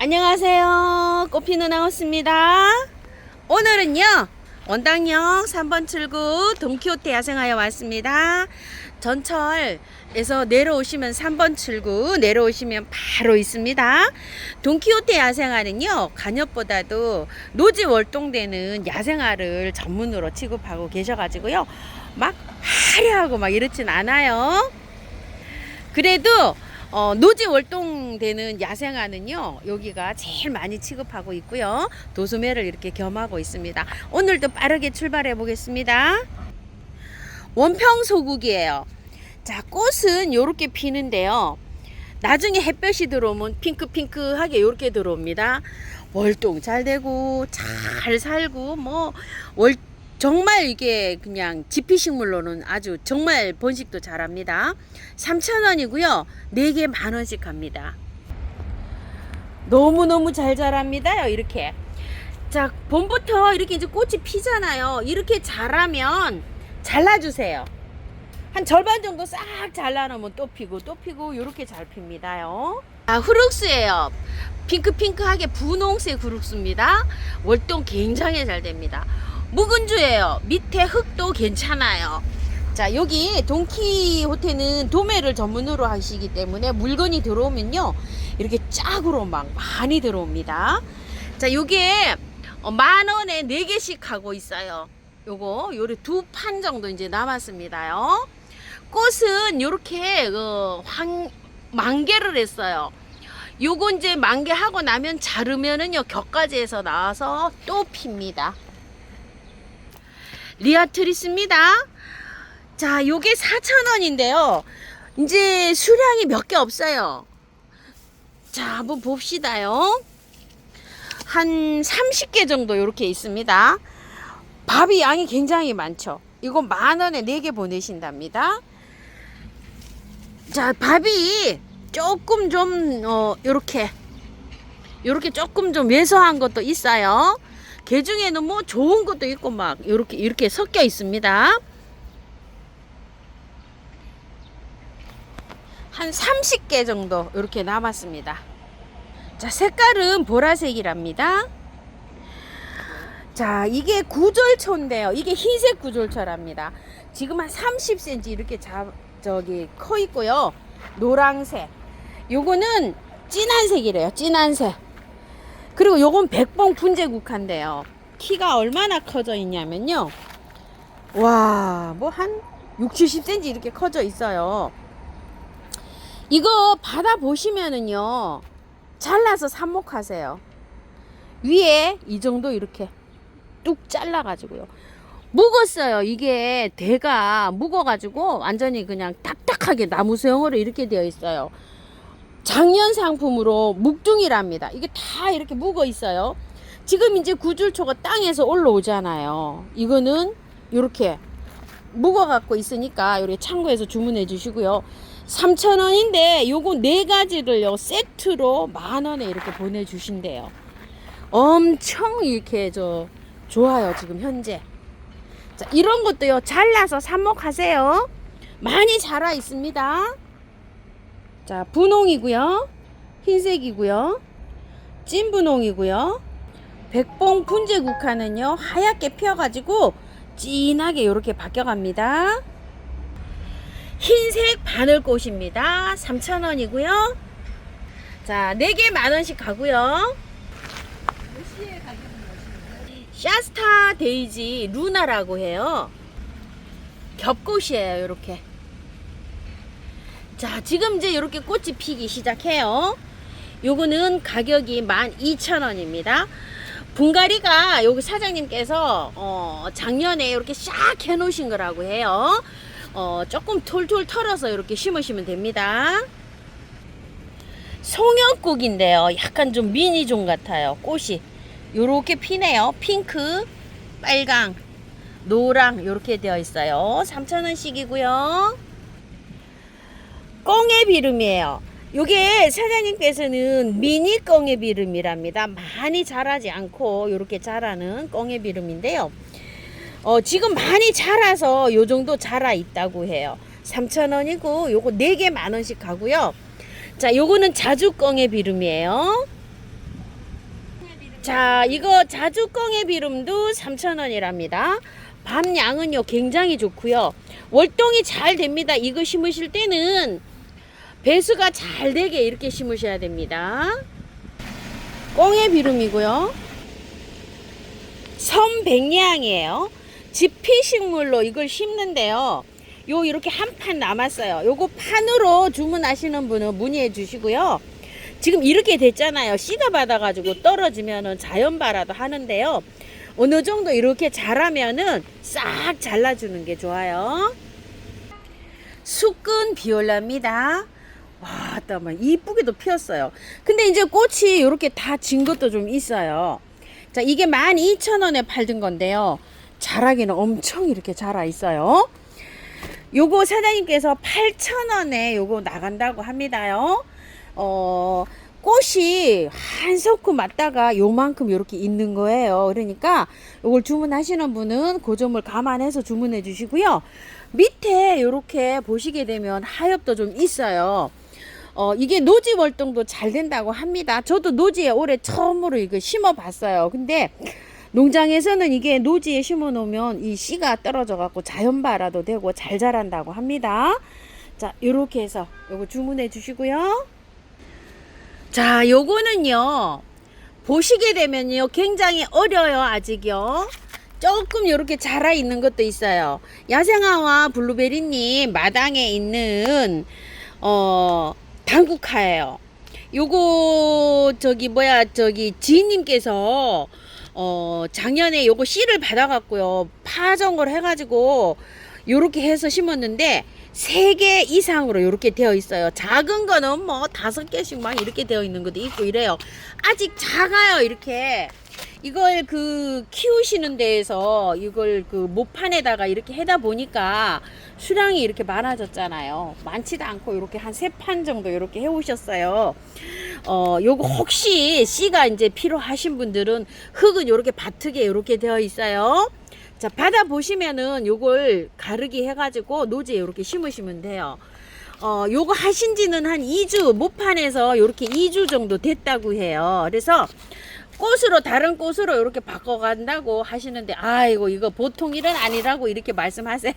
안녕하세요. 꽃피는 하우스입니다. 오늘은요 원당역 3번 출구 돈키호테 야생하여 왔습니다. 전철에서 내려오시면 3번 출구 내려오시면 바로 있습니다. 돈키호테 야생화는요 간엽보다도 노지 월동되는 야생화를 전문으로 취급하고 계셔가지고요 막 화려하고 막 이렇진 않아요. 그래도 노지 월동되는 야생화는요 여기가 제일 많이 취급하고 있고요, 도소매를 이렇게 겸하고 있습니다. 오늘도 빠르게 출발해 보겠습니다. 원평 소국이에요. 자, 꽃은 요렇게 피는데요, 나중에 햇볕이 들어오면 핑크핑크하게 요렇게 들어옵니다. 월동 잘 되고 잘 살고 정말 이게 그냥 지피식물로는 아주 정말 번식도 잘합니다. 3,000원이고요. 4개 만원씩 합니다. 너무너무 잘 자랍니다. 이렇게. 자, 봄부터 이렇게 이제 꽃이 피잖아요. 이렇게 자라면 잘라주세요. 한 절반 정도 싹 잘라놓으면 또 피고 이렇게 잘 핍니다요. 아, 후룩스예요. 핑크핑크하게 분홍색 후룩스입니다. 월동 굉장히 잘 됩니다. 묵은주예요. 밑에 흙도 괜찮아요. 자, 여기 돈키호테는 도매를 전문으로 하시기 때문에 물건이 들어오면요 이렇게 짝으로 막 많이 들어옵니다. 자, 요게 만원에 4개씩 하고 있어요. 요래 2판 정도 이제 남았습니다요. 꽃은 요렇게 만개를 했어요. 요거 이제 만개하고 나면 자르면은요 격가지에서 나와서 또 핍니다. 리아트리스입니다. 자, 요게 4,000원인데요. 이제 수량이 몇 개 없어요. 자, 한번 봅시다요. 한 30개 정도 이렇게 있습니다. 밥이 양이 굉장히 많죠. 이거 만원에 4개 보내신답니다. 자, 밥이 조금 좀 요렇게 조금 좀 왜소한 것도 있어요. 개 중에는 뭐 좋은 것도 있고 막 이렇게 섞여 있습니다. 한 30개 정도 이렇게 남았습니다. 자, 색깔은 보라색이랍니다. 자, 이게 구절초인데요. 이게 흰색 구절초랍니다. 지금 한 30cm 이렇게 커 있고요. 노란색. 요거는 진한색이래요. 진한색. 그리고 요건 백봉 분재국화인데요. 키가 얼마나 커져 있냐면요. 와, 뭐 한 60-70cm 이렇게 커져 있어요. 이거 받아 보시면은요. 잘라서 삽목하세요. 위에 이 정도 이렇게 뚝 잘라 가지고요. 묵었어요. 이게 대가 묵어 가지고 완전히 그냥 딱딱하게 나무 수형으로 이렇게 되어 있어요. 작년 상품으로 묵둥이랍니다. 이게 다 이렇게 묵어 있어요. 지금 이제 구줄초가 땅에서 올라오잖아요. 이거는 이렇게 묵어 갖고 있으니까 이렇게 창고에서 주문해 주시고요. 3,000원인데 요거 4가지를요 세트로 만원에 이렇게 보내주신대요. 엄청 이렇게 좋아요 지금 현재. 자, 이런 것도요 잘라서 삽목하세요. 많이 자라 있습니다. 자, 분홍이고요, 흰색이고요, 찐분홍이고요. 백봉 분재국화는요 하얗게 피어가지고 진하게 이렇게 바뀌어갑니다. 흰색 바늘꽃입니다. 3,000원이고요. 자, 4개 만원씩 가고요. 샤스타 데이지 루나라고 해요. 겹꽃이에요. 이렇게. 자, 지금 이제 이렇게 꽃이 피기 시작해요. 요거는 가격이 12,000원입니다. 분갈이가 여기 사장님께서 작년에 이렇게 싹 해놓으신 거라고 해요. 조금 툴툴 털어서 이렇게 심으시면 됩니다. 송영국인데요. 약간 좀 미니종 같아요. 꽃이 요렇게 피네요. 핑크, 빨강, 노랑 요렇게 되어 있어요. 3,000원씩이고요. 꽁의비름이에요. 요게 사장님께서는 미니 꽁의비름이랍니다. 많이 자라지 않고 요렇게 자라는 꽁의비름인데요. 지금 많이 자라서 요 정도 자라 있다고 해요. 3,000원이고 요거 4개 만원씩 가고요. 자, 요거는 자주꽁의비름이에요. 자, 이거 자주껑의 비름도 3,000원이랍니다. 밤양은요 굉장히 좋고요. 월동이 잘 됩니다. 이거 심으실 때는 배수가 잘 되게 이렇게 심으셔야 됩니다. 꽁의 비름이고요. 섬백리향이에요. 지피식물로 이걸 심는데요. 요 이렇게 한 판 남았어요. 요거 판으로 주문하시는 분은 문의해 주시고요. 지금 이렇게 됐잖아요. 씨가 받아가지고 떨어지면은 자연발화도 하는데요. 어느 정도 이렇게 자라면은 싹 잘라주는 게 좋아요. 수근 비올라입니다. 와, 딱 이쁘게도 피었어요. 근데 이제 꽃이 이렇게 다 진 것도 좀 있어요. 자, 이게 12,000원에 팔던 건데요. 자라기는 엄청 이렇게 자라 있어요. 요거 사장님께서 8,000원에 요거 나간다고 합니다요. 꽃이 한 서큼 맞다가 요만큼 이렇게 있는 거예요. 그러니까 요걸 주문하시는 분은 그 점을 감안해서 주문해 주시고요. 밑에 이렇게 보시게 되면 하엽도 좀 있어요. 이게 노지 월동도 잘 된다고 합니다. 저도 노지에 올해 처음으로 이거 심어 봤어요. 근데 농장에서는 이게 노지에 심어 놓으면 이 씨가 떨어져 갖고 자연발화도 되고 잘 자란다고 합니다. 자, 요렇게 해서 요거 주문해 주시고요. 자, 요거는요 보시게 되면요 굉장히 어려요. 아직요 조금 요렇게 자라 있는 것도 있어요. 야생화와 블루베리님 마당에 있는 당국화예요. 요거 저기 지인님께서 작년에 요거 씨를 받아갖고요 파종을 해가지고 요렇게 해서 심었는데 3개 이상으로 요렇게 되어 있어요. 작은 거는 뭐 5개씩 막 이렇게 되어 있는 것도 있고 이래요. 아직 작아요. 이렇게 이걸 키우시는 데에서 이걸 모판에다가 이렇게 해다 보니까 수량이 이렇게 많아졌잖아요. 많지도 않고 이렇게 한 3판 정도 이렇게 해 오셨어요. 요거 혹시 씨가 이제 필요하신 분들은 흙은 요렇게 바트게 이렇게 되어 있어요. 자, 받아 보시면은 요걸 가르기 해가지고 노지에 이렇게 심으시면 돼요. 요거 하신 지는 한 2주, 모판에서 요렇게 2주 정도 됐다고 해요. 그래서 꽃으로, 다른 꽃으로 이렇게 바꿔간다고 하시는데, 아이고, 이거 보통 일은 아니라고 이렇게 말씀하세요.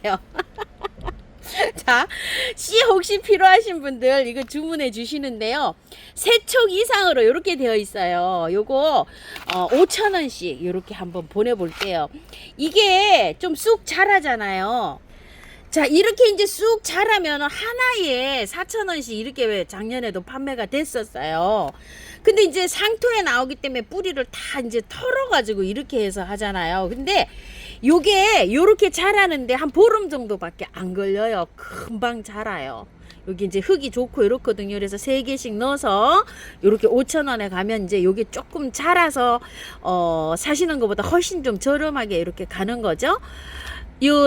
자, 씨 혹시 필요하신 분들 이거 주문해 주시는데요. 3촉 이상으로 이렇게 되어 있어요. 요거 5,000원씩 이렇게 한번 보내볼게요. 이게 좀 쑥 자라잖아요. 자, 이렇게 이제 쑥 자라면 하나에 4,000원씩 이렇게 작년에도 판매가 됐었어요. 근데 이제 상토에 나오기 때문에 뿌리를 다 이제 털어가지고 이렇게 해서 하잖아요. 근데 요게 요렇게 자라는데 한 보름 정도밖에 안 걸려요. 금방 자라요. 여기 이제 흙이 좋고 이렇거든요. 그래서 3개씩 넣어서 요렇게 5,000원에 가면 이제 요게 조금 자라서 사시는 것보다 훨씬 좀 저렴하게 이렇게 가는 거죠.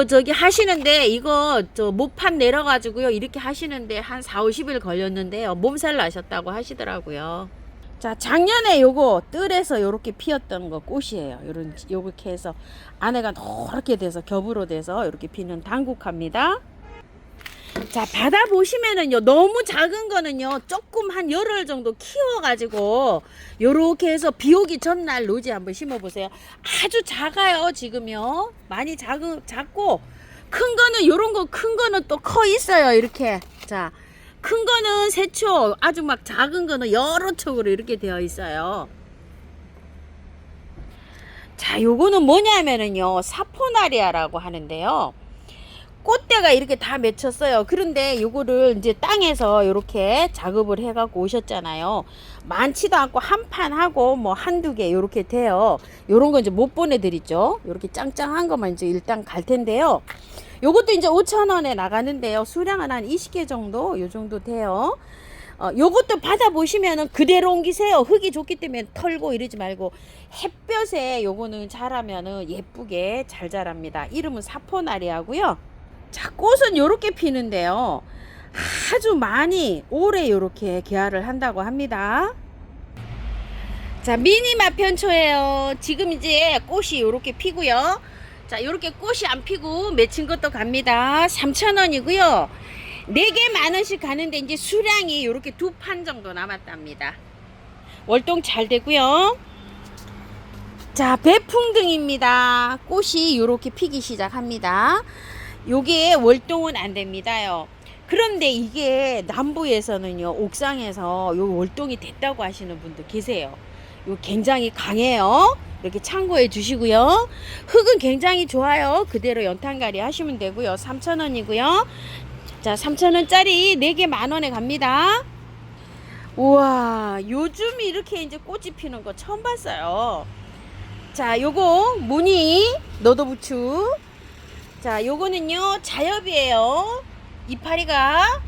저기 하시는데 이거 모판 내려가지고요 이렇게 하시는데 한 4-50일 걸렸는데요 몸살 나셨다고 하시더라고요. 자, 작년에 요거 뜰에서 요렇게 피었던 거 꽃이에요. 요렇게 해서 안에가 노랗게 돼서 겹으로 돼서 이렇게 피는 당국화입니다. 자, 받아 보시면은요 너무 작은 거는요 조금 한 열흘 정도 키워가지고 요렇게 해서 비 오기 전날 노지에 한번 심어 보세요. 아주 작아요. 지금요 많이 작고 큰 거는 요런 거 큰 거는 또 커 있어요. 이렇게 자, 큰 거는 3촉, 아주 막 작은 거는 여러 촉으로 이렇게 되어 있어요. 자, 요거는 뭐냐면은요 사포나리아라고 하는데요. 꽃대가 이렇게 다 맺혔어요. 그런데 요거를 이제 땅에서 이렇게 작업을 해갖고 오셨잖아요. 많지도 않고 한 판 하고 뭐 한두 개 요렇게 돼요. 요런 거 이제 못 보내드리죠. 요렇게 짱짱한 것만 이제 일단 갈 텐데요. 요것도 이제 5,000원에 나가는데요. 수량은 한 20개 정도, 요 정도 돼요. 요것도 받아보시면은 그대로 옮기세요. 흙이 좋기 때문에 털고 이러지 말고 햇볕에 요거는 자라면은 예쁘게 잘 자랍니다. 이름은 사포나리아고요. 자, 꽃은 요렇게 피는데요. 아주 많이 오래 요렇게 개화를 한다고 합니다. 자, 미니 마편초예요. 지금 이제 꽃이 요렇게 피고요. 자, 요렇게 꽃이 안 피고 맺힌 것도 갑니다. 3,000원이고요. 4개 만원씩 가는데 이제 수량이 요렇게 2판 정도 남았답니다. 월동 잘 되고요. 자, 배풍등입니다. 꽃이 이렇게 피기 시작합니다. 요게 월동은 안 됩니다요. 그런데 이게 남부에서는요, 옥상에서 요 월동이 됐다고 하시는 분들 계세요. 요 굉장히 강해요. 이렇게 참고해 주시고요. 흙은 굉장히 좋아요. 그대로 연탄가리 하시면 되고요. 3,000원이고요. 자, 3,000원짜리 4개 만원에 갑니다. 우와, 요즘 이렇게 이제 꽃이 피는 거 처음 봤어요. 자, 요거 무늬 너도부추. 자, 요거는요 자엽이에요. 이파리가.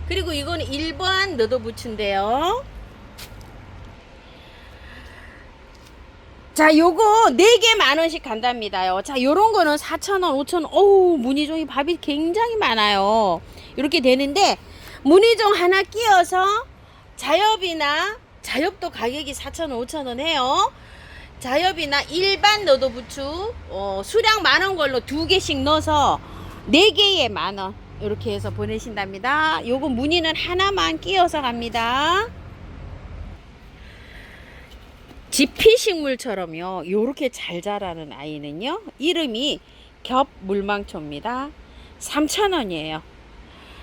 그리고 이거는 일반 너도부추인데요. 자, 요거 4개 만원씩 간답니다요. 자, 요런 거는 4,000원, 5,000원. 어우, 무늬종이 밥이 굉장히 많아요. 이렇게 되는데, 무늬종 하나 끼워서 자엽도 가격이 4,000원, 5,000원 해요. 자엽이나 일반 너도부추, 수량 많은 걸로 2개씩 넣어서 4개에 만원. 이렇게 해서 보내신답니다. 요거 무늬는 하나만 끼워서 갑니다. 지피식물처럼요, 요렇게 잘 자라는 아이는요, 이름이 겹물망초입니다. 3,000원이에요.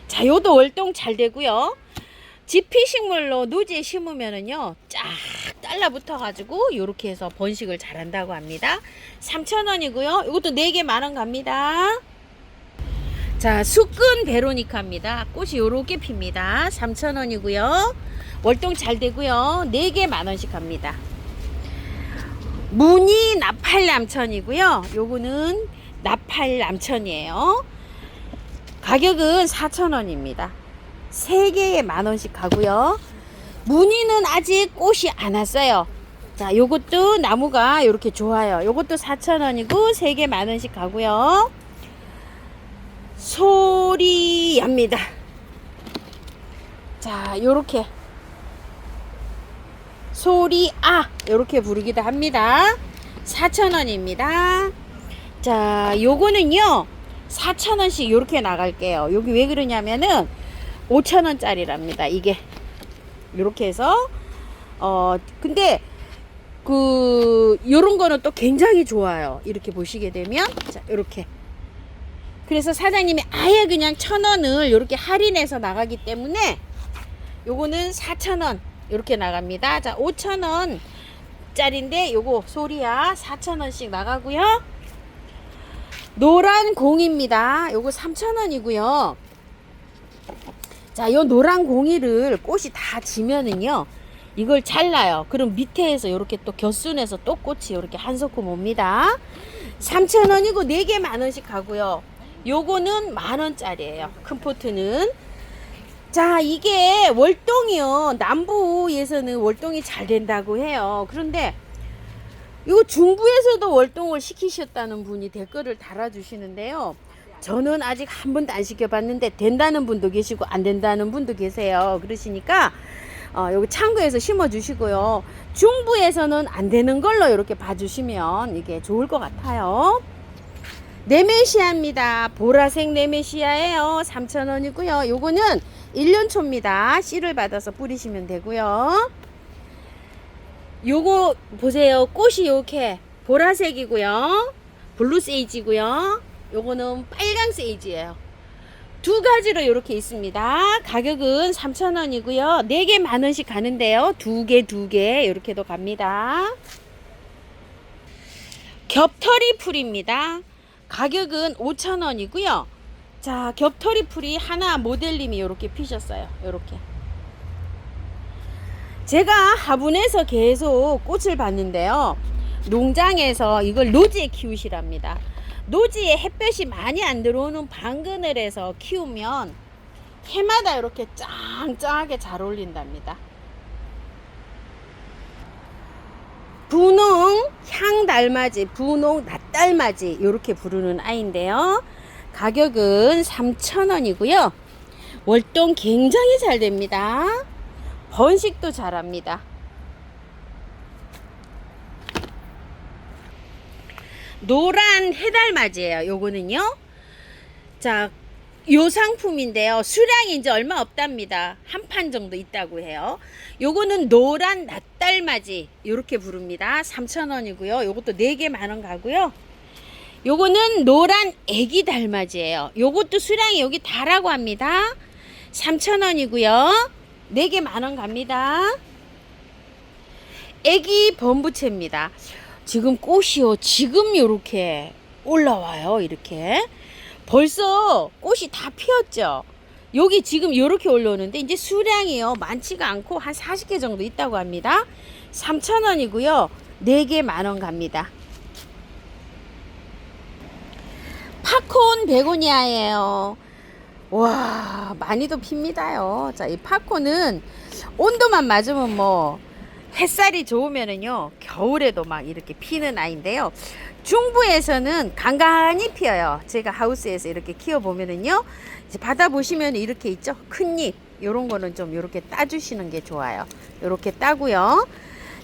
자, 요도 월동 잘 되고요. 지피식물로 노지에 심으면은요, 쫙 달라붙어 가지고 요렇게 해서 번식을 잘한다고 합니다. 3,000원이고요. 이것도 4개 만원 갑니다. 자, 수끈 베로니카입니다. 꽃이 요렇게 핍니다. 3,000원이고요. 월동 잘 되고요. 4개 만원씩 갑니다. 무늬 나팔남천이고요. 요거는 나팔남천이에요. 가격은 4,000원입니다. 3개에 만원씩 가고요. 무늬는 아직 꽃이 안 왔어요. 자, 요것도 나무가 요렇게 좋아요. 요것도 4,000원이고 3개 만원씩 가고요. 소리야입니다. 자, 요렇게 소리아 요렇게 부르기도 합니다. 4,000원입니다. 자, 요거는요 4,000원씩 요렇게 나갈게요. 여기 왜 그러냐면은 5,000원짜리랍니다. 이게 요렇게 해서 근데 요런 거는 또 굉장히 좋아요. 이렇게 보시게 되면 자, 요렇게. 그래서 사장님이 아예 그냥 1,000원을 요렇게 할인해서 나가기 때문에 요거는 4,000원 이렇게 나갑니다. 자, 5,000원 짜리인데 요거 소리야 4,000원씩 나가고요. 노란 공입니다. 요거 3,000원이고요. 자, 요 노란 공이를 꽃이 다 지면은요, 이걸 잘라요. 그럼 밑에에서 이렇게 또 겨순에서 또 꽃이 이렇게 한 소끔 옵니다. 3,000원이고 4개 만원씩 가고요. 요거는 만원짜리예요. 큰 포트는. 자, 이게 월동이요. 남부에서는 월동이 잘 된다고 해요. 그런데 이거 중부에서도 월동을 시키셨다는 분이 댓글을 달아주시는데요. 저는 아직 한 번도 안 시켜봤는데 된다는 분도 계시고 안 된다는 분도 계세요. 그러시니까 여기 참고해서 심어주시고요. 중부에서는 안 되는 걸로 이렇게 봐주시면 이게 좋을 것 같아요. 네메시아입니다. 보라색 네메시아예요. 3,000원이고요. 요거는 1년초입니다. 씨를 받아서 뿌리시면 되고요. 요거 보세요. 꽃이 이렇게 보라색이고요. 블루 세이지고요. 요거는 빨강 세이지예요. 두 가지로 이렇게 있습니다. 가격은 3,000원이고요. 4개 만원씩 가는데요. 2개 이렇게도 갑니다. 겹털이 풀입니다. 가격은 5,000원이고요. 자, 겹털이 풀이 하나 모델님이 이렇게 피셨어요. 이렇게. 제가 화분에서 계속 꽃을 봤는데요. 농장에서 이걸 노지에 키우시랍니다. 노지에 햇볕이 많이 안 들어오는 방그늘에서 키우면 해마다 이렇게 짱짱하게 잘 어울린답니다. 분홍 향달맞이, 분홍 낫달맞이 이렇게 부르는 아이인데요. 가격은 3,000원이고요. 월동 굉장히 잘 됩니다. 번식도 잘합니다. 노란 해달맞이에요. 요거는요. 자, 요 상품인데요. 수량이 이제 얼마 없답니다. 한 판 정도 있다고 해요. 요거는 노란 낫달 닭달맞이 요렇게 부릅니다. 3,000원이고요. 요것도 4개 만원 가고요. 요거는 노란 애기 달맞이에요. 요것도 수량이 여기 다라고 합니다. 3,000원이고요. 4개 만원 갑니다. 애기 범부채입니다. 지금 꽃이요. 지금 요렇게 올라와요. 이렇게. 벌써 꽃이 다 피었죠. 여기 지금 요렇게 올라오는데 이제 수량이요. 많지가 않고 한 40개 정도 있다고 합니다. 3,000원이고요. 4개 만원 갑니다. 팝콘 베고니아예요. 와, 많이도 핍니다요. 자, 이 팝콘은 온도만 맞으면 뭐 햇살이 좋으면은요 겨울에도 막 이렇게 피는 아이인데요. 중부에서는 간간히 피어요. 제가 하우스에서 이렇게 키워보면은요, 이제 받아보시면 이렇게 있죠. 큰 잎 요런 거는 좀 이렇게 따주시는 게 좋아요. 이렇게 따고요.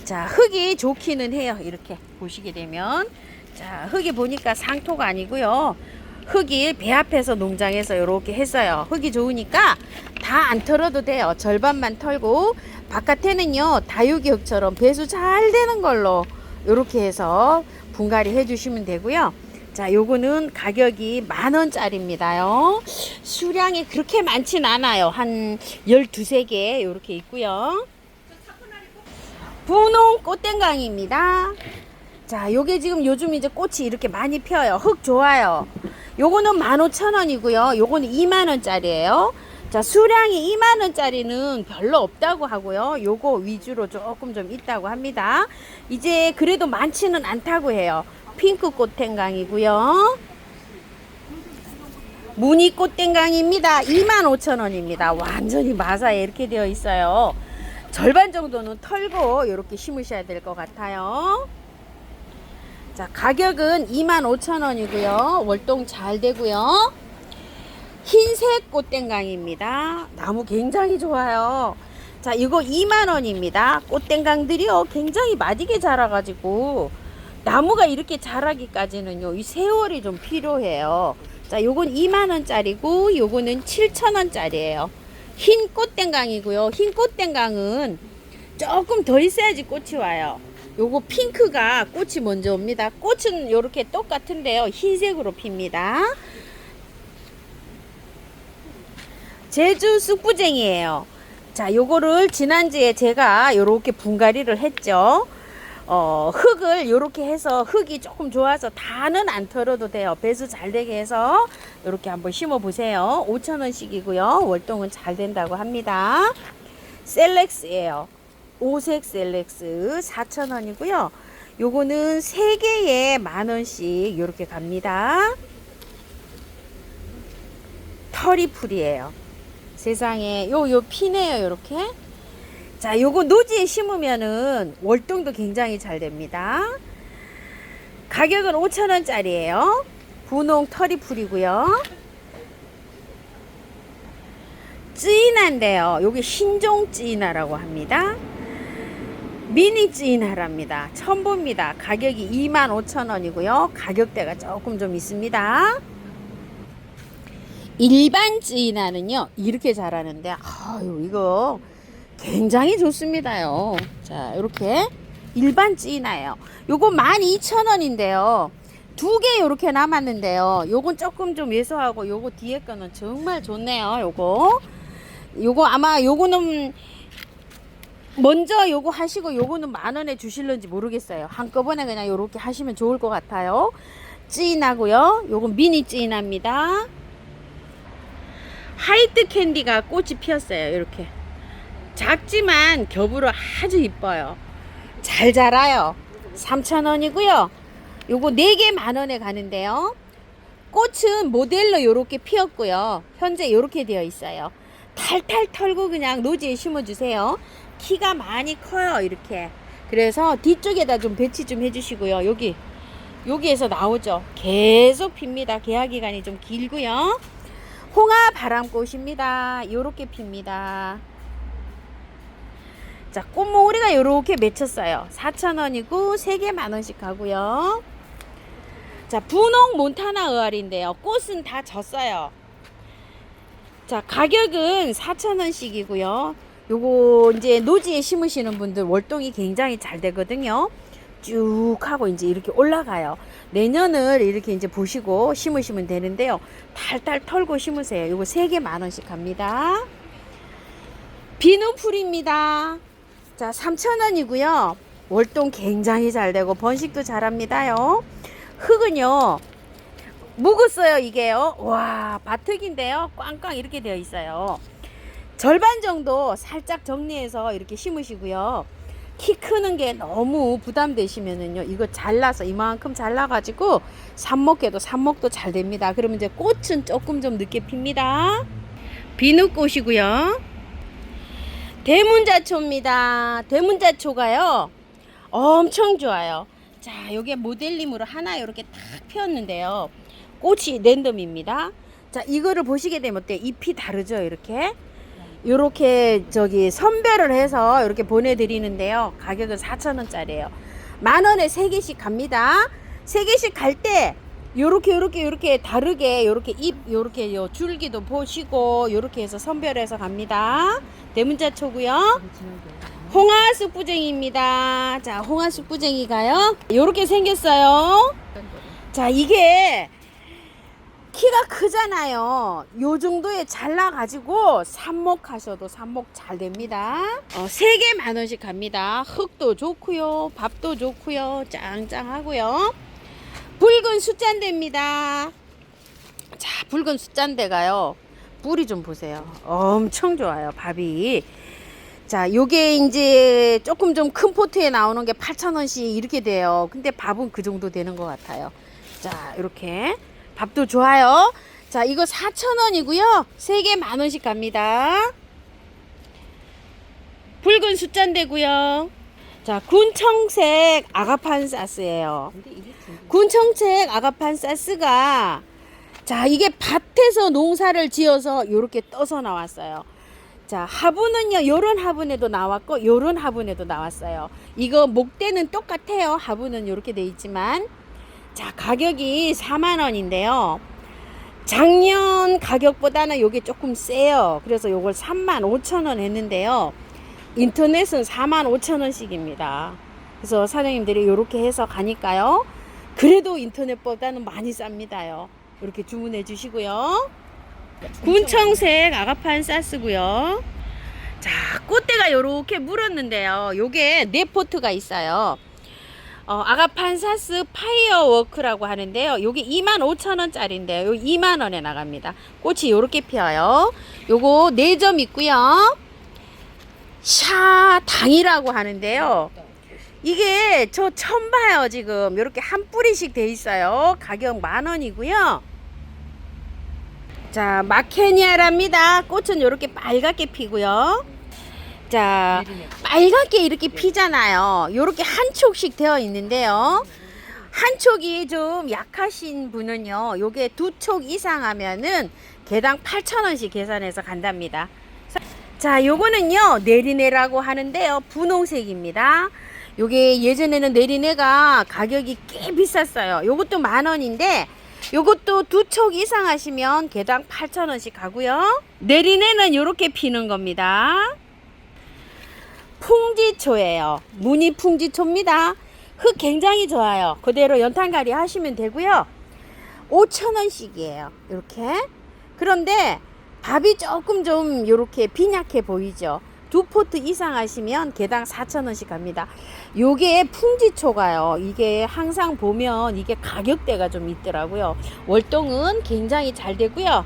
자, 흙이 좋기는 해요. 이렇게 보시게 되면, 자, 흙이 보니까 상토가 아니고요, 흙이 배 앞에서 농장에서 이렇게 했어요. 흙이 좋으니까 다 안 털어도 돼요. 절반만 털고 바깥에는요 다육이 흙처럼 배수 잘 되는 걸로 이렇게 해서 분갈이 해주시면 되고요. 자, 요거는 가격이 만원짜리입니다요. 수량이 그렇게 많진 않아요. 한 12~13개 이렇게 있고요. 분홍 꽃땡강입니다. 자, 요게 지금 요즘 이제 꽃이 이렇게 많이 펴요. 흙 좋아요. 요거는 15,000원이고요. 요거는 2만원짜리예요. 자, 수량이 2만원짜리는 별로 없다고 하고요. 요거 위주로 조금 좀 있다고 합니다. 이제 그래도 많지는 않다고 해요. 핑크 꽃땡강이고요. 무늬 꽃땡강입니다. 25,000원입니다. 완전히 마사에 이렇게 되어 있어요. 절반 정도는 털고 이렇게 심으셔야 될 것 같아요. 자, 가격은 25,000원이고요. 월동 잘 되고요. 흰색 꽃땡강입니다. 나무 굉장히 좋아요. 자, 이거 2만원입니다. 꽃땡강들이요 굉장히 마디게 자라가지고 나무가 이렇게 자라기까지는요 이 세월이 좀 필요해요. 자, 요건 2만원짜리고 요거는 7,000원짜리예요. 흰 꽃땡강이고요. 흰 꽃땡강은 조금 더 있어야지 꽃이 와요. 요거 핑크가 꽃이 먼저 옵니다. 꽃은 요렇게 똑같은데요 흰색으로 핍니다. 제주 쑥부쟁이에요. 자, 요거를 지난주에 제가 요렇게 분갈이를 했죠. 흙을 요렇게 해서 흙이 조금 좋아서 다는 안 털어도 돼요. 배수 잘 되게 해서 요렇게 한번 심어 보세요. 5,000원씩이고요. 월동은 잘 된다고 합니다. 셀렉스예요. 오색 셀렉스 4,000원이고요. 요거는 3개에 만원씩 요렇게 갑니다. 털이풀이에요. 세상에 요 피네요. 요렇게. 자, 요거 노지에 심으면은 월동도 굉장히 잘 됩니다. 가격은 5,000원짜리예요. 분홍 털이풀이고요. 찌나인데요. 요게 신종 찌나라고 합니다. 미니 찌나랍니다. 처음 봅니다. 가격이 25,000원이고요. 가격대가 조금 좀 있습니다. 일반 찌나는요 이렇게 자라는데, 아유, 이거 굉장히 좋습니다요. 자, 이렇게 일반 찌나예요. 요거 12,000원인데요 2개 요렇게 남았는데요, 요건 조금 좀 왜소하고 요거 뒤에 거는 정말 좋네요. 요거 아마 요거는 먼저 요거 하시고 요거는 만원에 주실런지 모르겠어요. 한꺼번에 그냥 요렇게 하시면 좋을 것 같아요. 찌나고요. 요건 미니 찌나입니다. 화이트 캔디가 꽃이 피었어요. 이렇게 작지만 겹으로 아주 이뻐요. 잘 자라요. 3,000원이고요 요거 4개 만원에 가는데요, 꽃은 모델로 요렇게 피었고요, 현재 요렇게 되어 있어요. 탈탈 털고 그냥 노지에 심어 주세요. 키가 많이 커요. 이렇게. 그래서 뒤쪽에다 좀 배치 좀 해주시고요. 여기에서 나오죠. 계속 핍니다. 개화 기간이 좀 길고요. 홍화 바람꽃입니다. 요렇게 핍니다. 자, 꽃몽우리가 요렇게 맺혔어요. 4,000원이고 3개 만원씩 가고요. 자, 분홍 몬타나 의알인데요, 꽃은 다 졌어요. 자, 가격은 4,000원씩이고요 요거 이제 노지에 심으시는 분들 월동이 굉장히 잘 되거든요. 쭉 하고 이제 이렇게 올라가요. 내년을 이렇게 이제 보시고 심으시면 되는데요. 탈탈 털고 심으세요. 요거 3개 10,000원씩 합니다. 비누풀입니다. 자, 3,000원이고요. 월동 굉장히 잘 되고 번식도 잘합니다요. 흙은요 묵었어요. 이게요. 와, 바특인데요. 꽝꽝 이렇게 되어 있어요. 절반 정도 살짝 정리해서 이렇게 심으시고요. 키 크는 게 너무 부담되시면은요, 이거 잘라서 이만큼 잘라가지고 삽목해도 삽목도 잘 됩니다. 그러면 이제 꽃은 조금 좀 늦게 핍니다. 비누꽃이고요. 대문자초입니다. 대문자초가요 엄청 좋아요. 자, 요게 모델링으로 하나 이렇게 탁 피었는데요. 꽃이 랜덤입니다. 자, 이거를 보시게 되면 어때요? 잎이 다르죠? 요렇게 저기 선별을 해서 이렇게 보내드리는데요. 가격은 4,000원짜리예요. 10,000원에 3개씩 갑니다. 3개씩 갈 때 요렇게 다르게 요렇게 잎 요렇게 요 줄기도 보시고 요렇게 해서 선별해서 갑니다. 대문자초고요. 홍화쑥부쟁이입니다. 자, 홍화쑥부쟁이가요 요렇게 생겼어요. 자, 이게 키가 크잖아요. 요 정도에 잘라가지고 삽목하셔도 삽목 잘 됩니다. 3개 10,000원씩 갑니다. 흙도 좋고요, 밥도 좋고요, 짱짱하고요. 붉은 숫잔대입니다. 자, 붉은 숫잔대가요 뿌리 좀 보세요. 엄청 좋아요, 밥이. 자, 요게 이제 조금 좀 큰 포트에 나오는 게 8,000원씩 이렇게 돼요. 근데 밥은 그 정도 되는 것 같아요. 자, 이렇게 밥도 좋아요. 자, 이거 4,000원이고요. 3개 10,000원씩 갑니다. 붉은 숫잔대고요. 자, 군청색 아가판사스예요. 군청색 아가판사스가 자, 이게 밭에서 농사를 지어서 이렇게 떠서 나왔어요. 자, 화분은요 요런 화분에도 나왔고 요런 화분에도 나왔어요. 이거 목대는 똑같아요. 화분은 이렇게 돼 있지만 자, 가격이 40,000원인데요. 작년 가격보다는 요게 조금 세요. 그래서 요걸 35,000원 했는데요. 인터넷은 45,000원씩입니다. 그래서 사장님들이 요렇게 해서 가니까요. 그래도 인터넷보다는 많이 쌉니다요. 이렇게 주문해 주시고요. 군청색 아가판사스고요. 자, 꽃대가 요렇게 물었는데요. 요게 4포트가 있어요. 아가판사스 파이어워크라고 하는데요. 요게 25,000원짜리인데요. 요 20,000원에 나갑니다. 꽃이 요렇게 피어요. 요거 4점 있고요. 샤당이라고 하는데요. 이게 저 처음 봐요. 지금 요렇게 한 뿌리씩 돼 있어요. 가격 10,000원이고요. 자, 마케니아랍니다. 꽃은 요렇게 빨갛게 피고요. 자, 빨갛게 이렇게 피잖아요. 요렇게 한 촉씩 되어 있는데요. 한 촉이 좀 약하신 분은요, 요게 2촉 이상 하면은 개당 8,000원씩 계산해서 간답니다. 자, 요거는요 내리네라고 하는데요. 분홍색입니다. 요게 예전에는 내리네가 가격이 꽤 비쌌어요. 요것도 10,000원인데 요것도 2촉 이상 하시면 개당 8,000원씩 가고요. 내리네는 요렇게 피는 겁니다. 풍지초예요. 무늬 풍지초입니다. 흙 굉장히 좋아요. 그대로 연탄가리 하시면 되고요. 5,000원씩이에요. 이렇게. 그런데 밥이 조금 좀 이렇게 빈약해 보이죠. 2포트 이상 하시면 개당 4,000원씩 갑니다. 요게 풍지초가요. 이게 항상 보면 이게 가격대가 좀 있더라고요. 월동은 굉장히 잘 되고요.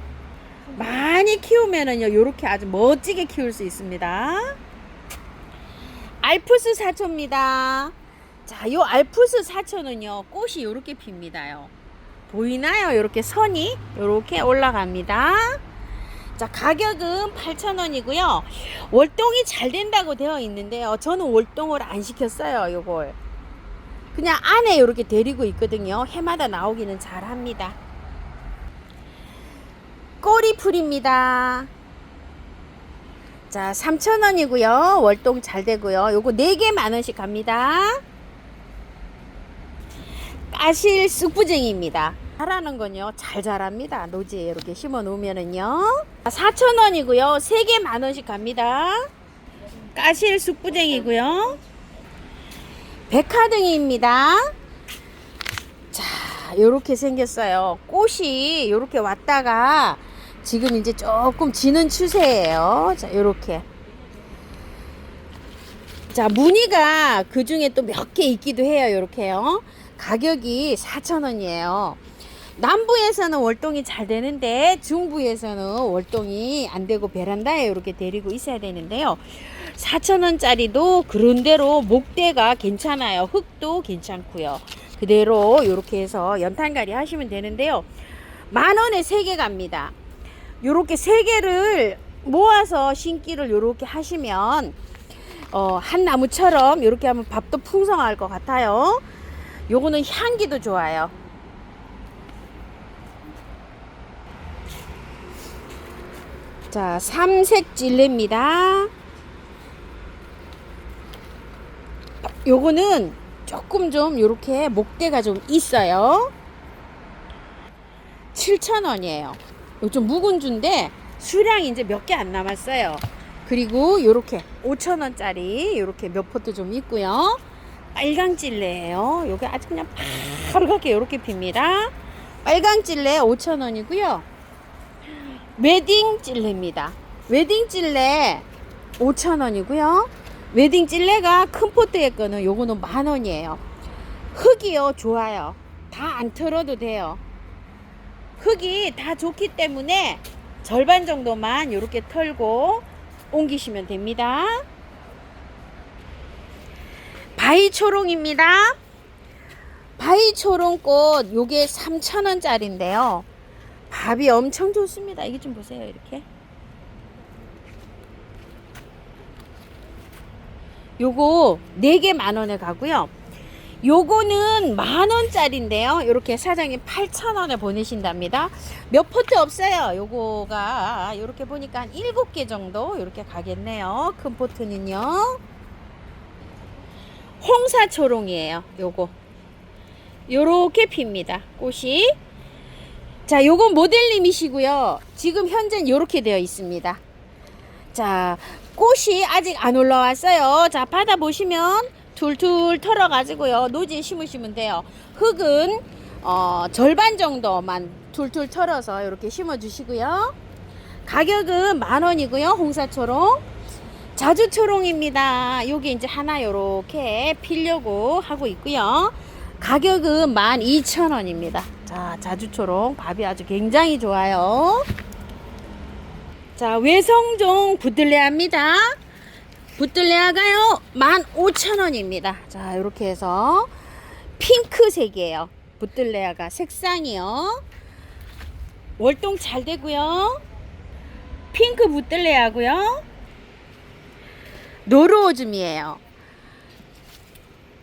많이 키우면은요, 요렇게 아주 멋지게 키울 수 있습니다. 알프스 사초입니다. 자, 요 알프스 사초는요, 꽃이 요렇게 핍니다요. 보이나요? 요렇게 선이 요렇게 올라갑니다. 자, 가격은 8,000원이고요. 월동이 잘 된다고 되어 있는데요. 저는 월동을 안 시켰어요. 요걸 그냥 안에 이렇게 데리고 있거든요. 해마다 나오기는 잘 합니다. 꼬리풀입니다. 자, 3,000원이고요. 월동 잘 되고요. 요거 4개 10,000원씩 갑니다. 까실 쑥부쟁이입니다. 자라는 건요, 잘 자랍니다. 노지에 이렇게 심어 놓으면은요. 4,000원이고요. 3개 10,000원씩 갑니다. 까실 숙부쟁이고요. 백화등이입니다. 자, 요렇게 생겼어요. 꽃이 요렇게 왔다가 지금 이제 조금 지는 추세예요. 자, 요렇게. 자, 무늬가 그 중에 또 몇 개 있기도 해요. 요렇게요. 가격이 4,000원이에요. 남부에서는 월동이 잘 되는데 중부에서는 월동이 안 되고 베란다에 이렇게 데리고 있어야 되는데요. 4,000원짜리도 그런대로 목대가 괜찮아요. 흙도 괜찮고요. 그대로 이렇게 해서 연탄갈이 하시면 되는데요. 10,000원에 3개 갑니다. 요렇게 3개를 모아서 심기를 요렇게 하시면 한 나무처럼 이렇게 하면 밥도 풍성할 것 같아요. 요거는 향기도 좋아요. 자, 삼색 찔레입니다. 요거는 조금 좀 요렇게 목대가 좀 있어요. 7,000원이에요. 요 좀 묵은 주인데 수량이 이제 몇 개 안 남았어요. 그리고 요렇게 5,000원짜리 요렇게 몇 포트 좀 있고요. 빨강 찔레예요. 요게 아주 그냥 파랗게 요렇게 핍니다. 빨강 찔레 5,000원이고요. 웨딩 찔레입니다. 웨딩 찔레 5,000원이고요. 웨딩 찔레가 큰 포트의 거는 요거는 10,000원이에요. 흙이요 좋아요. 다 안 털어도 돼요. 흙이 다 좋기 때문에 절반 정도만 이렇게 털고 옮기시면 됩니다. 바위초롱입니다. 바위초롱꽃 요게 3,000원짜리인데요. 밥이 엄청 좋습니다. 이게 좀 보세요. 이렇게 요거 4개 10,000원에 가고요. 요거는 10,000원짜리인데요. 이렇게 사장님 8,000원에 보내신답니다. 몇 포트 없어요. 요거가 이렇게 보니까 한 7개 정도 이렇게 가겠네요. 큰 포트는요. 홍사초롱이에요. 요거 요렇게 핍니다. 꽃이. 자, 요건 모델님이시고요. 지금 현재는 요렇게 되어 있습니다. 자, 꽃이 아직 안 올라왔어요. 자, 받아보시면 툴툴 털어 가지고요 노지에 심으시면 돼요. 흙은 절반 정도만 툴툴 털어서 이렇게 심어 주시고요. 가격은 10,000원이고요. 홍사초롱. 자주초롱입니다. 요게 이제 하나 요렇게 피려고 하고 있고요. 가격은 12,000원입니다. 자, 자주초롱 밥이 아주 굉장히 좋아요. 자, 외성종 부들레아입니다. 부들레아가요 15,000원입니다. 자, 이렇게 해서 핑크색이에요. 부들레아가 색상이요. 월동 잘 되고요. 핑크 부들레아고요. 노루오줌이에요.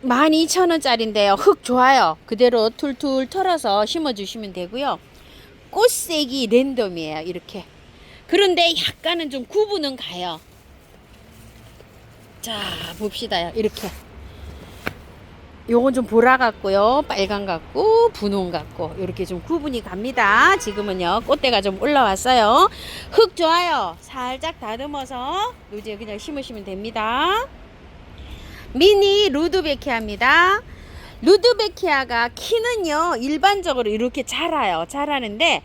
12,000원짜리인데요. 흙 좋아요. 그대로 툴툴 털어서 심어주시면 되고요. 꽃색이 랜덤이에요. 이렇게. 그런데 약간은 좀 구분은 가요. 자, 봅시다요. 이렇게. 요건 좀 보라 같고요. 빨강 같고 분홍 같고 이렇게 좀 구분이 갑니다. 지금은요. 꽃대가 좀 올라왔어요. 흙 좋아요. 살짝 다듬어서 노지에 그냥 심으시면 됩니다. 미니 루드베키아입니다. 루드베키아가 키는요. 일반적으로 이렇게 자라요. 자라는데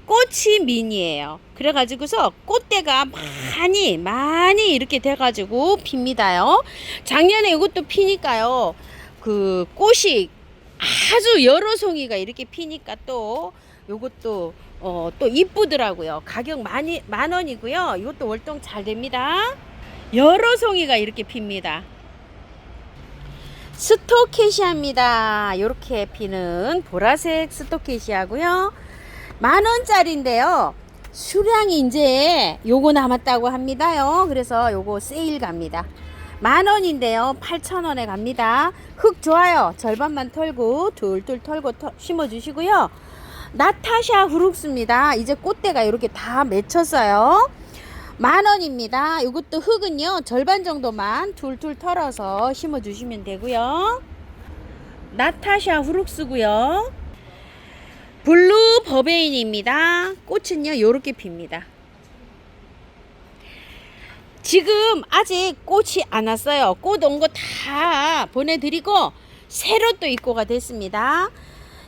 꽃이 미니예요. 그래가지고서 꽃대가 많이 이렇게 돼가지고 핍니다요. 작년에 이것도 피니까요. 그 꽃이 아주 여러 송이가 이렇게 피니까 또 요것도 또 이쁘더라고요. 가격 10,000원이고요. 이것도 월동 잘 됩니다. 여러 송이가 이렇게 핍니다. 스토케시아입니다. 이렇게 피는 보라색 스토케시아고요. 10,000원짜리인데요. 수량이 이제 요거 남았다고 합니다요. 그래서 요거 세일 갑니다. 10,000원인데요. 8,000원에 갑니다. 흙 좋아요. 절반만 털고 툴툴 털고 심어 주시고요. 나타샤 후룩스입니다. 이제 꽃대가 이렇게 다 맺혔어요. 10,000원입니다. 이것도 흙은요. 절반 정도만 툴툴 털어서 심어 주시면 되고요. 나타샤 후룩스고요. 블루 버베인입니다. 꽃은요 요렇게 핍니다. 지금 아직 꽃이 안 왔어요. 꽃 온 거 다 보내드리고 새로 또 입고가 됐습니다.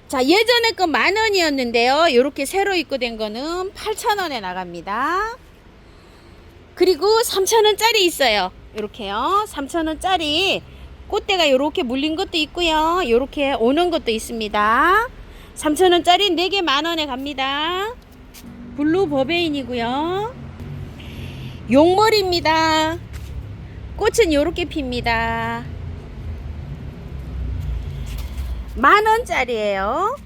자, 예전에 거 10,000원이었는데요. 이렇게 새로 입고된 거는 8,000원에 나갑니다. 그리고 3,000원짜리 있어요. 이렇게요. 3,000원짜리 꽃대가 이렇게 물린 것도 있고요. 이렇게 오는 것도 있습니다. 3,000원짜리 4개 10,000원에 갑니다. 블루 버베인이고요. 용머리입니다. 꽃은 이렇게 핍니다. 10,000원짜리예요.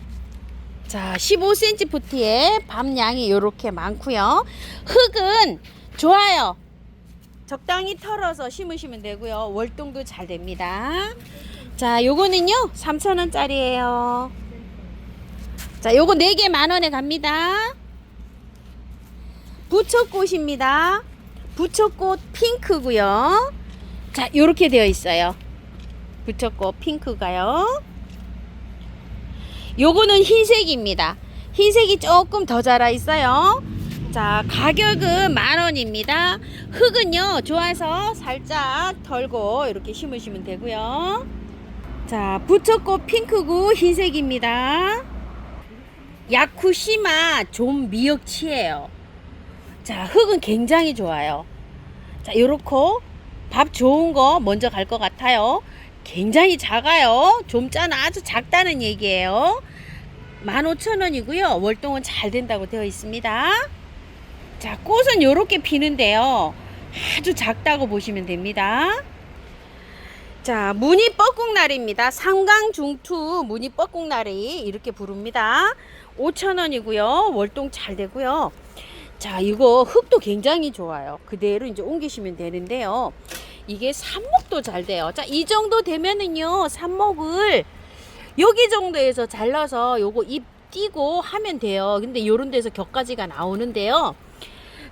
자, 15cm 부티에 밤양이 이렇게 많고요. 흙은 좋아요. 적당히 털어서 심으시면 되고요. 월동도 잘 됩니다. 자, 요거는요 3,000원짜리예요. 자, 요거 4개 10,000원에 갑니다. 부처꽃입니다. 부처꽃 핑크고요. 자, 요렇게 되어 있어요. 부처꽃 핑크가요. 요거는 흰색입니다. 흰색이 조금 더 자라 있어요. 자, 가격은 10,000원입니다. 흙은요 좋아서 살짝 털고 이렇게 심으시면 되고요. 자, 부처꽃 핑크고 흰색입니다. 야쿠시마 좀 미역치예요. 자, 흙은 굉장히 좋아요. 자, 요렇고 밥 좋은 거 먼저 갈 것 같아요. 굉장히 작아요. 좀짜는 아주 작다는 얘기예요. 15,000원이고요. 월동은 잘 된다고 되어 있습니다. 자, 꽃은 요렇게 피는데요. 아주 작다고 보시면 됩니다. 자, 무늬 뻐꾹나리입니다. 상강중투 무늬 뻐꾹나리 이렇게 부릅니다. 5,000원이고요. 월동 잘 되고요. 자, 이거 흙도 굉장히 좋아요. 그대로 이제 옮기시면 되는데요. 이게 삽목도 잘 돼요. 자, 이 정도 되면은요, 삽목을 여기 정도에서 잘라서 요거 잎 띄고 하면 돼요. 근데 요런 데서 격가지가 나오는데요.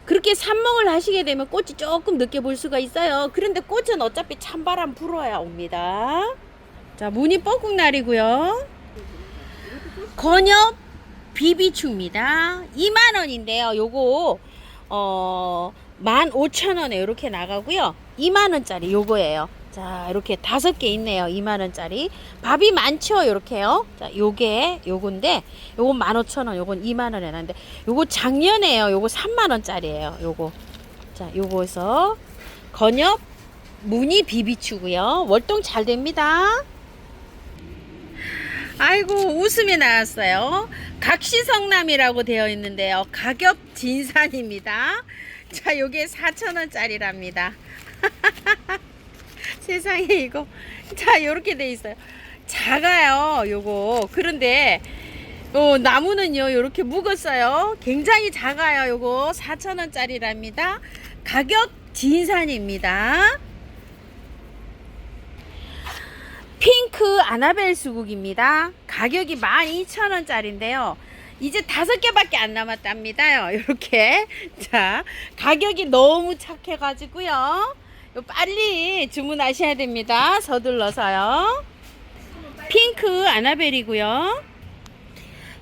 그렇게 삽목을 하시게 되면 꽃이 조금 늦게 볼 수가 있어요. 그런데 꽃은 어차피 찬바람 불어야 옵니다. 자, 무늬 뻐꾹날이고요. 건엽 비비추입니다. 20,000원인데요. 요거 15,000원에 이렇게 나가고요. 20,000원짜리 요거예요. 자, 이렇게 5개 있네요. 20,000원짜리. 밥이 많죠. 이렇게요. 자, 요건데 요건 15,000원, 요건 20,000원에 나는데 요거 작년에요. 요거 30,000원짜리예요. 요거. 자, 요거에서 건엽 무늬 비비추고요. 월동 잘 됩니다. 아이고, 웃음이 나왔어요. 각시성남이라고 되어 있는데요. 가격 진산입니다. 자, 요게 4,000원짜리랍니다. 세상에 이거. 자, 요렇게 돼 있어요. 작아요, 요거. 그런데 나무는요 요렇게 묵었어요. 굉장히 작아요. 요거 4,000원짜리랍니다. 가격 진산입니다. 핑크 아나벨 수국입니다. 가격이 12,000원짜리인데요. 이제 5개밖에 안 남았답니다. 이렇게. 자, 가격이 너무 착해가지고요. 빨리 주문하셔야 됩니다. 서둘러서요. 핑크 아나벨이고요.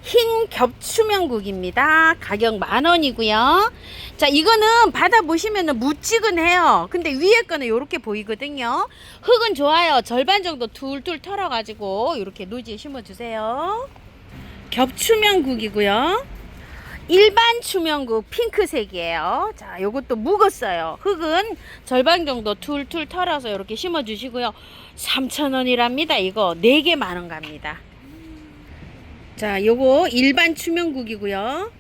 흰 겹추명국입니다. 가격 10,000원이고요. 자, 이거는 받아보시면 무지근해요. 근데 위에 거는 이렇게 보이거든요. 흙은 좋아요. 절반 정도 툴툴 털어가지고 이렇게 노지에 심어주세요. 겹추명국이고요. 일반 추명국 핑크색이에요. 자, 요것도 묵었어요. 흙은 절반 정도 툴툴 털어서 이렇게 심어주시고요. 3,000원이랍니다. 이거 4개 10,000원 갑니다. 자, 요거 일반 추명국이고요.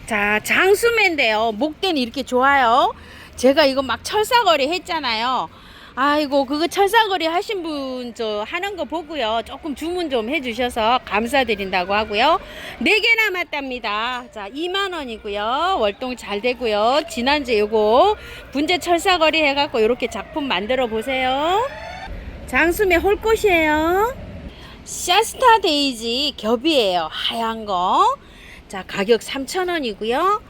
자, 장수매인데요. 목대는 이렇게 좋아요. 제가 이거 막 철사거리 했잖아요. 아이고, 그거 철사거리 하신 분 저 하는 거 보고요. 조금 주문 좀 해주셔서 감사드린다고 하고요. 4개 남았답니다. 자, 20,000원이고요. 월동 잘 되고요. 지난주에 요거 분재 철사거리 해갖고 이렇게 작품 만들어 보세요. 장수매 홀꽃이에요. 샤스타 데이지 겹이에요. 하얀 거. 자, 가격 3,000원이고요.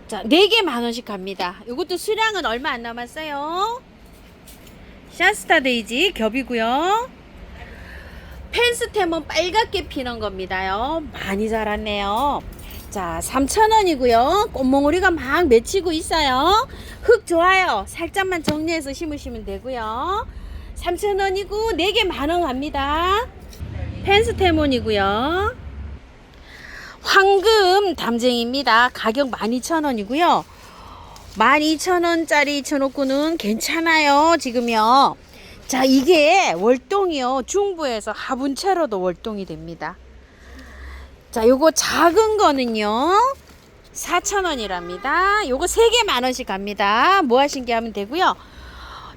자, 4개 10,000원씩 갑니다. 이것도 수량은 얼마 안 남았어요. 샤스타 데이지 겹이고요. 펜스템은 빨갛게 피는 겁니다요. 많이 자랐네요. 자, 3,000원이고요. 꽃몽우리가 막 맺히고 있어요. 흙 좋아요. 살짝만 정리해서 심으시면 되고요. 3,000원이고 4개 만원 갑니다. 펜스테몬이고요. 황금 담쟁입니다. 가격 12,000원이고요. 12,000원짜리 쳐놓고는 괜찮아요. 지금요. 자, 이게 월동이요. 중부에서 화분채로도 월동이 됩니다. 자, 요거 작은 거는요 4,000원이랍니다. 요거 3개 만원씩 갑니다. 뭐 하신 게 하면 되고요.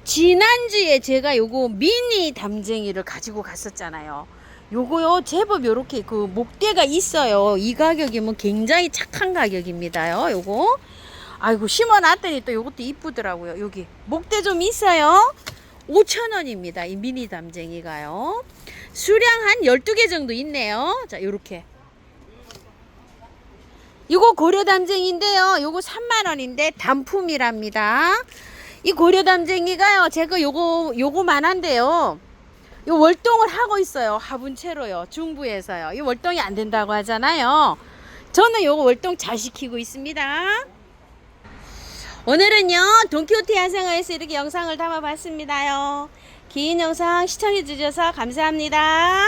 지난주에 제가 요거 미니 담쟁이를 가지고 갔었잖아요. 요거요 제법 요렇게 그 목대가 있어요. 이 가격이면 굉장히 착한 가격입니다요. 요거 아이고 심어놨더니 또 요것도 이쁘더라고요. 여기 목대 좀 있어요. 5,000원입니다. 이 미니 담쟁이가요. 수량 한 12개 정도 있네요. 자, 요렇게 이거 고려담쟁인데요. 요거 3만원인데 단품이랍니다. 이 고려담쟁이가요. 제가 요거만한데요. 요 월동을 하고 있어요. 화분채로요. 중부에서요. 이 월동이 안 된다고 하잖아요. 저는 요거 월동 잘 시키고 있습니다. 오늘은요. 돈키호테 야생화에서 이렇게 영상을 담아봤습니다요. 긴 영상 시청해 주셔서 감사합니다.